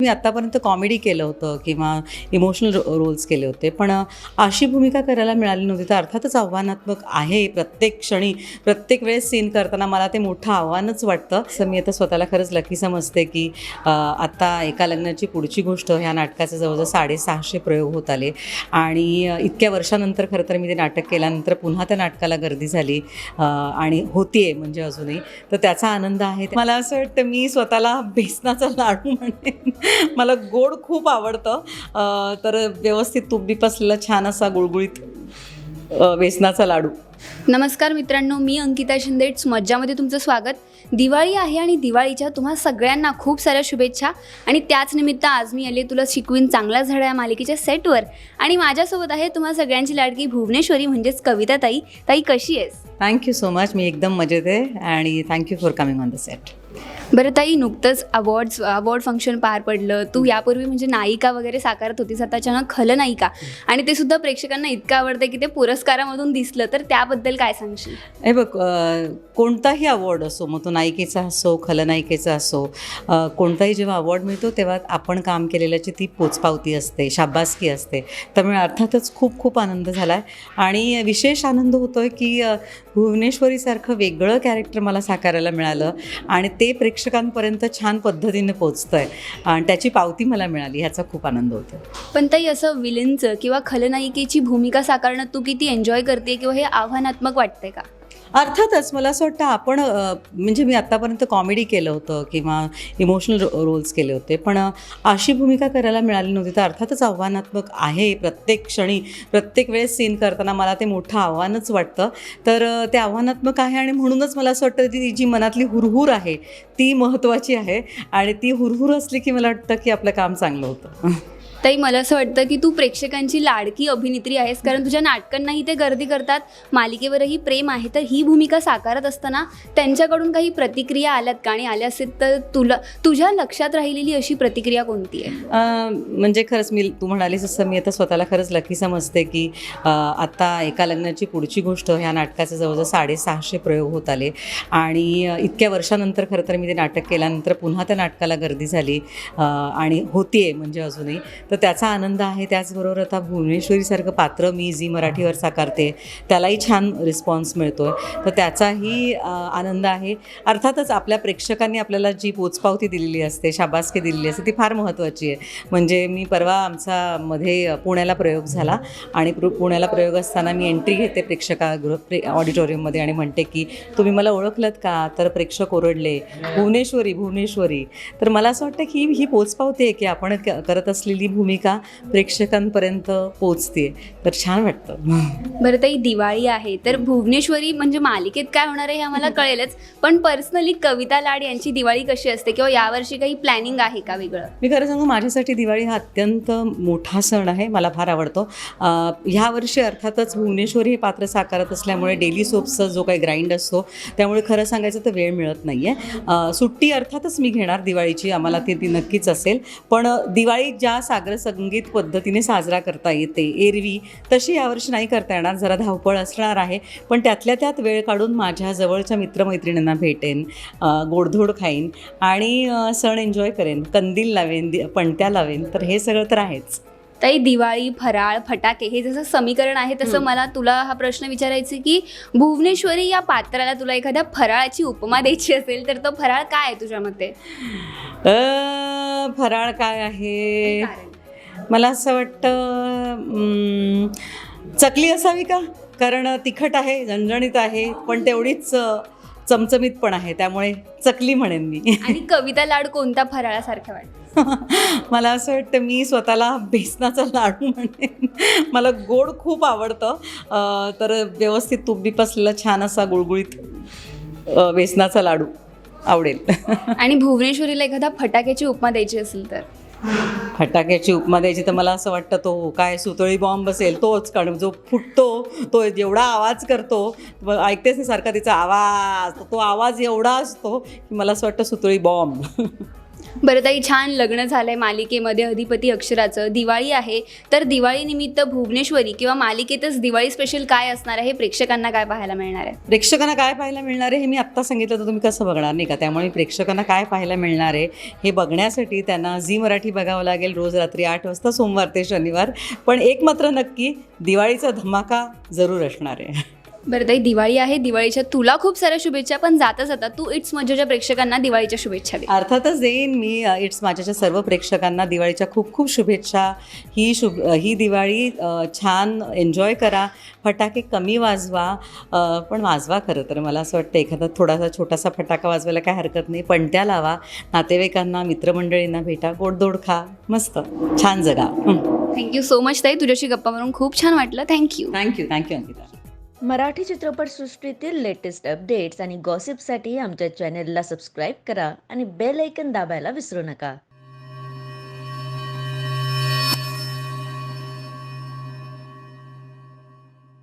मी आत्तापर्यंत कॉमेडी केलं होतं किंवा इमोशनल रोल्स केले होते, पण अशी भूमिका करायला मिळाली नव्हती. तर अर्थातच आव्हानात्मक आहे. प्रत्येक क्षणी, प्रत्येक वेळेस सीन करताना मला ते मोठं आव्हानच वाटतं. असं मी आता स्वतःला खरंच लकी समजते की आत्ता एका लग्नाची पुढची गोष्ट ह्या नाटकाचे जवळजवळ 650 प्रयोग होत आले आणि इतक्या वर्षानंतर खरं तर मी ते नाटक केल्यानंतर पुन्हा त्या नाटकाला गर्दी झाली आणि होतीये म्हणजे अजूनही. तर त्याचा आनंद आहे. मला असं वाटतं मी स्वतःला बेसनाचा लाडू म्हणेन. मला गोड खूप आवडतं. तर व्यवस्थित तूप बीप असलेला छान असा गुळगुळीत बेसनाचा लाडू. नमस्कार मित्रांनो, मी अंकिता शिंदेट्स मज्जामध्ये तुमचं स्वागत. दिवाळी आहे आणि दिवाळीच्या तुम्हा सगळ्यांना खूप साऱ्या शुभेच्छा. आणि त्याच निमित्त आज मी आले तुला शिकवीन चांगला धडा या मालिकेच्या सेटवर. आणि माझ्यासोबत आहे तुम्हा सगळ्यांची लाडकी भुवनेश्वरी म्हणजेच कविता ताई. ताई कशी आहेस? Thank you so much. मी एकदम मजेत आहे आणि thank you for coming on the set. बरं ताई, नुकतंच अवॉर्ड फंक्शन पार पडलं. तू यापूर्वी म्हणजे नायिका वगैरे साकारत होतीस, आता अचानक खलनायिका, आणि ते सुद्धा प्रेक्षकांना इतकं आवडतं की ते पुरस्कारामधून दिसलं. तर त्याबद्दल काय सांगशील? हे बघ, कोणताही अवॉर्ड असो, मग तो नायिकेचा असो, खलनायिकेचा असो, कोणताही जेव्हा अवॉर्ड मिळतो तेव्हा आपण काम केलेल्याची ती पोचपावती असते, शाबासकी असते. त्यामुळे अर्थातच खूप खूप आनंद झाला आहे. आणि विशेष आनंद होतो आहे की भुवनेश्वरीसारखं वेगळं कॅरेक्टर मला साकारायला मिळालं आणि ते प्रेक्षकांपर्यंत छान पद्धतीने पोचतं आहे आणि त्याची पावती मला मिळाली, ह्याचा खूप आनंद होतो. पण ताई, असं विलनचं किंवा खलनायिकेची भूमिका साकारणं तू किती एन्जॉय करते किंवा हे आव्हानात्मक वाटतंय का? अर्थातच मला असं वाटतं आपण म्हणजे मी आत्तापर्यंत कॉमेडी केलं होतं किंवा इमोशनल रोल्स केले होते, पण अशी भूमिका करायला मिळाली नव्हती. तर अर्थातच आव्हानात्मक आहे. प्रत्येक क्षणी, प्रत्येक वेळेस सीन करताना मला ते मोठं आव्हानच वाटतं. तर ते आव्हानात्मक आहे आणि म्हणूनच मला असं वाटतं ती जी मनातली हुरहुर आहे ती महत्त्वाची आहे आणि ती हुरहुर असली की मला वाटतं की आपलं काम चांगलं होतं. ताई, मला असं वाटतं की तू प्रेक्षकांची लाडकी अभिनेत्री आहेस, कारण तुझ्या नाटकांनाही ते गर्दी करतात, मालिकेवरही प्रेम आहे. तर ही भूमिका साकारत असताना त्यांच्याकडून काही प्रतिक्रिया आल्यात का? आणि आल्या असेल तर तुझ्या लक्षात राहिलेली अशी प्रतिक्रिया कोणती आहे? म्हणजे खरंच तू म्हणालीस असं मी आता स्वतःला खरंच लकी समजते की आत्ता एका लग्नाची पुढची गोष्ट ह्या नाटकाचे जवळजवळ 650 प्रयोग होत आले आणि इतक्या वर्षानंतर खरं तर मी ते नाटक केल्यानंतर पुन्हा त्या नाटकाला गर्दी झाली आणि होतीये म्हणजे अजूनही. तर त्याचा आनंद आहे. त्याचबरोबर आता भुवनेश्वरीसारखं पात्र मी झी मराठीवर साकारते, त्यालाही छान रिस्पॉन्स मिळतो आहे. तर त्याचाही आनंद आहे. अर्थातच आपल्या प्रेक्षकांनी आपल्याला जी पोचपावती दिलेली असते, शाबासकी दिलेली असते, ती फार महत्त्वाची आहे. म्हणजे मी परवा आमचा मध्ये पुण्याला प्रयोग झाला आणि पुण्याला प्रयोग असताना मी एंट्री घेते ऑडिटोरियममध्ये आणि म्हणते की तुम्ही मला ओळखलत का? तर प्रेक्षक ओरडले, भुवनेश्वरी भुवनेश्वरी. तर मला असं वाटतं की ही पोचपावती आहे की आपण करत असलेली भूमिका प्रेक्षकांपर्यंत पोचते. तर छान वाटतं. बरं ताई, दिवाळी आहे तर भुवनेश्वरी म्हणजे मालिकेत काय होणार आहे हे आम्हाला कळेलच, पण पर्सनली कविता लाड यांची दिवाळी कशी असते किंवा यावर्षी काही प्लॅनिंग आहे का वेगळं? मी खरं सांगू, माझ्यासाठी दिवाळी हा अत्यंत मोठा सण आहे. मला फार आवडतो. ह्या वर्षी अर्थातच भुवनेश्वरी हे पात्र साकारत असल्यामुळे डेली सोप्सचा जो काही ग्राइंड असतो त्यामुळे खरं सांगायचं तर वेळ मिळत नाही आहे. सुट्टी अर्थातच मी घेणार दिवाळीची, आम्हाला ती नक्कीच असेल. पण दिवाळी ज्या सागर संगीत पद्धतीने साजरा करता येते एरवी, तशी यावर्षी नाही करता येणार. जरा धावपळ असणार आहे, पण त्यातल्या त्यात वेळ काढून माझ्या जवळच्या मित्रमैत्रिणींना भेटेन, गोडधोड खाईन आणि सण एन्जॉय करेन, कंदील लावेन, पणत्या लावेन. तर हे सगळं तर आहेच. ताई, दिवाळी, फराळ, फटाके हे जसं समीकरण आहे तसं मला तुला हा प्रश्न विचारायचा की भुवनेश्वरी या पात्राला तुला एखाद्या फराळाची उपमा द्यायची असेल तर तो फराळ काय आहे तुझ्या मते? फराळ काय आहे? मला असं वाटतं चकली असावी का? कारण तिखट आहे, झणझणीत आहे, पण तेवढीच चमचमीत पण आहे, त्यामुळे चकली म्हणेन मी. आणि कविता लाड कोणता फराळासारखं वाटतं? मला असं वाटतं मी स्वतःला बेसनाचा लाडू म्हणेन. मला गोड खूप आवडतं. तर व्यवस्थित तूप बीप असलेला छान असा गुळगुळीत बेसनाचा लाडू आवडेल. आणि भुवनेश्वरीला एखादा फटाक्याची उपमा द्यायची असेल तर? फटाक्याची उपमा द्यायची तर मला असं वाटतं तो काय सुतळी बॉम्ब असेल तोच. कारण जो फुटतो तो एवढा आवाज करतो, ऐकतेच नाही सारखा तिचा आवाज, तो आवाज एवढा असतो की मला असं वाटतं सुतळी बॉम्ब. बरं ताई, छान लग्न झालंय मालिकेमध्ये अधिपती अक्षराचं. दिवाळी आहे, तर दिवाळीनिमित्त भुवनेश्वरी किंवा मालिकेतच दिवाळी स्पेशल काय असणार आहे, हे प्रेक्षकांना काय पाहायला मिळणार आहे? प्रेक्षकांना काय पाहायला मिळणार आहे हे मी आत्ता सांगितलं तर तुम्ही कसं बघणार नाही का. त्यामुळे प्रेक्षकांना काय पाहायला मिळणार आहे हे बघण्यासाठी त्यांना झी मराठी बघावं लागेल रोज रात्री 8 वाजता सोमवार ते शनिवार. पण एक मात्र नक्की, दिवाळीचा धमाका जरूर असणार आहे. बरं ताई, दिवाळी आहे, दिवाळीच्या तुला खूप साऱ्या शुभेच्छा. पण जाता जाता तू इट्स मज्जाच्या प्रेक्षकांना दिवाळीच्या शुभेच्छा दे. अर्थातच देईन मी. इट्स माझ्याच्या सर्व प्रेक्षकांना दिवाळीच्या खूप खूप शुभेच्छा. ही दिवाळी छान एन्जॉय करा. फटाके कमी वाजवा, पण वाजवा. खरं तर मला असं वाटतं एखादा थोडासा छोटासा फटाका वाजवायला काय हरकत नाही. पणत्या लावा, नातेवाईकांना मित्रमंडळींना भेटा, गोडधोड खा, मस्त छान जगा. थँक्यू सो मच ताई, तुझ्याशी गप्पा मारून खूप छान वाटलं. थँक्यू. थँक्यू अंकिता. मराठी चित्रपटसृष्टीतील लेटेस्ट अपडेट्स आणि गॉसिपसाठी आमच्या चॅनेलला सबस्क्राईब करा आणि बेल ऐकन दाबायला विसरू नका.